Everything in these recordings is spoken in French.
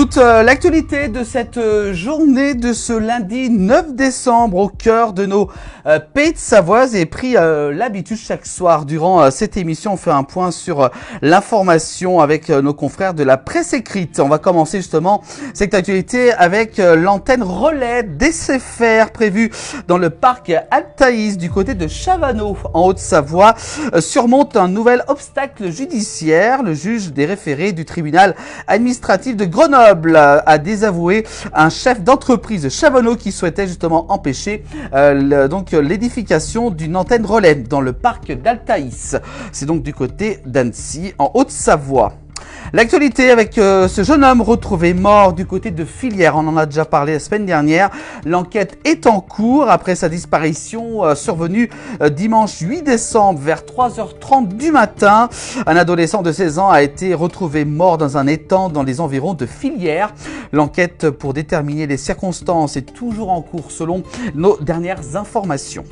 Toute l'actualité de cette journée de ce lundi 9 décembre au cœur de nos pays de Savoie. J'ai pris l'habitude chaque soir durant cette émission, on fait un point sur l'information avec nos confrères de la presse écrite. On va commencer justement cette actualité avec l'antenne relais d'essai-faire prévue dans le parc Altaïs du côté de Chavanot en Haute-Savoie. Surmonte un nouvel obstacle judiciaire. Le juge des référés du tribunal administratif de Grenoble a désavoué un chef d'entreprise de Chavanot qui souhaitait justement empêcher l'édification d'une antenne relais dans le parc d'Altaïs. C'est donc du côté d'Annecy en Haute-Savoie. L'actualité avec ce jeune homme retrouvé mort du côté de Filière, on en a déjà parlé la semaine dernière. L'enquête est en cours après sa disparition survenue dimanche 8 décembre vers 3h30 du matin. Un adolescent de 16 ans a été retrouvé mort dans un étang dans les environs de Filière. L'enquête pour déterminer les circonstances est toujours en cours selon nos dernières informations.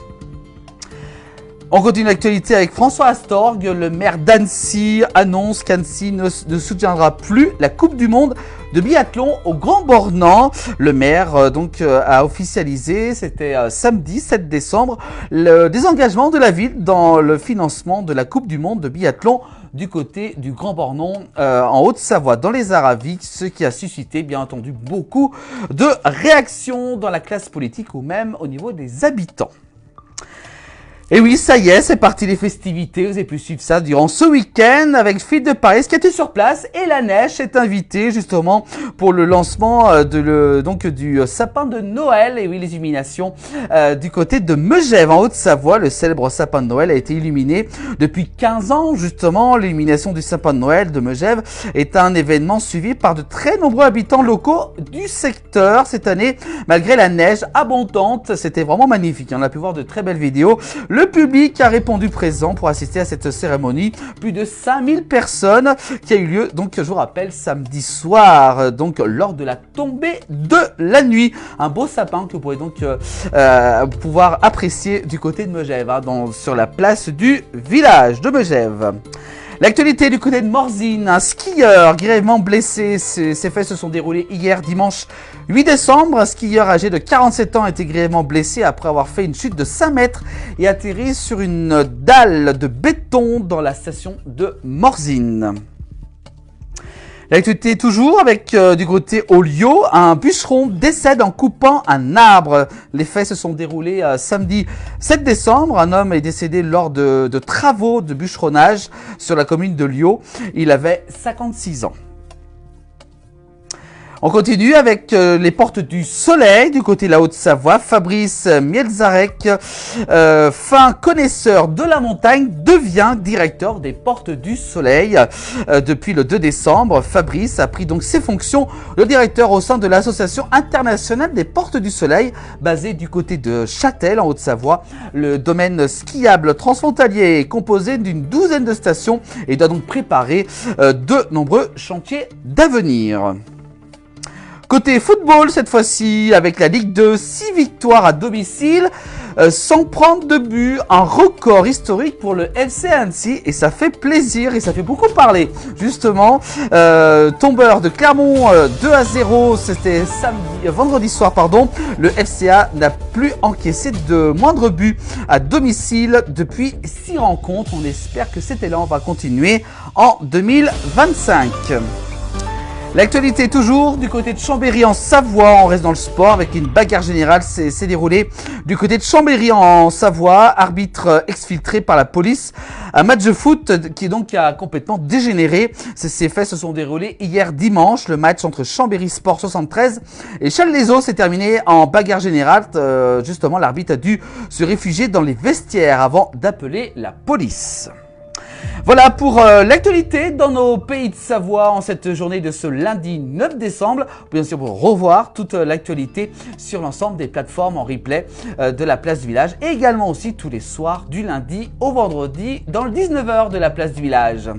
On continue l'actualité avec François Astorg. Le maire d'Annecy annonce qu'Annecy ne soutiendra plus la Coupe du Monde de biathlon au Grand Bornand. Le maire a officialisé, c'était samedi 7 décembre, le désengagement de la ville dans le financement de la Coupe du Monde de biathlon du côté du Grand Bornand en Haute-Savoie, dans les Aravis, ce qui a suscité bien entendu beaucoup de réactions dans la classe politique ou même au niveau des habitants. Et oui, ça y est, c'est parti les festivités. Vous avez pu suivre ça durant ce week-end avec Philippe de Paris qui était sur place et la neige est invitée justement pour le lancement du sapin de Noël. Et oui, les illuminations du côté de Megève en Haute-Savoie. Le célèbre sapin de Noël a été illuminé depuis 15 ans justement. L'illumination du sapin de Noël de Megève est un événement suivi par de très nombreux habitants locaux du secteur. Cette année, malgré la neige abondante, c'était vraiment magnifique. On a pu voir de très belles vidéos. Le public a répondu présent pour assister à cette cérémonie. Plus de 5000 personnes qui a eu lieu, donc je vous rappelle, samedi soir, donc lors de la tombée de la nuit. Un beau sapin que vous pourrez donc pouvoir apprécier du côté de Megève, sur la place du village de Megève. L'actualité du côté de Morzine, un skieur grièvement blessé. Ces faits se sont déroulés hier dimanche 8 décembre. Un skieur âgé de 47 ans a été grièvement blessé après avoir fait une chute de 5 mètres et atterri sur une dalle de béton dans la station de Morzine. L'actualité toujours avec du côté Olliot, un bûcheron décède en coupant un arbre. Les faits se sont déroulés samedi 7 décembre. Un homme est décédé lors de travaux de bûcheronnage sur la commune de Olliot. Il avait 56 ans. On continue avec les portes du soleil du côté de la Haute-Savoie. Fabrice Mielzarek, fin connaisseur de la montagne, devient directeur des portes du soleil. Depuis le 2 décembre, Fabrice a pris donc ses fonctions de directeur au sein de l'association internationale des portes du soleil, basée du côté de Châtel en Haute-Savoie. Le domaine skiable transfrontalier est composé d'une douzaine de stations et doit donc préparer de nombreux chantiers d'avenir. Côté football, cette fois-ci, avec la Ligue 2, 6 victoires à domicile, sans prendre de but, un record historique pour le FC Annecy, et ça fait plaisir, et ça fait beaucoup parler. Justement, tombeur de Clermont, 2-0, c'était vendredi soir, le FCA n'a plus encaissé de moindre but à domicile depuis 6 rencontres. On espère que cet élan va continuer en 2025. L'actualité toujours du côté de Chambéry en Savoie, on reste dans le sport avec une bagarre générale s'est déroulée du côté de Chambéry en Savoie, arbitre exfiltré par la police. Un match de foot qui donc a complètement dégénéré. Ces faits se sont déroulés hier dimanche. Le match entre Chambéry Sport 73 et Challes-les-Eaux s'est terminé en bagarre générale. Justement, l'arbitre a dû se réfugier dans les vestiaires avant d'appeler la police. Voilà pour l'actualité dans nos pays de Savoie en cette journée de ce lundi 9 décembre. Bien sûr, pour revoir toute l'actualité sur l'ensemble des plateformes en replay de la place du village et également aussi tous les soirs du lundi au vendredi dans le 19h de la place du village.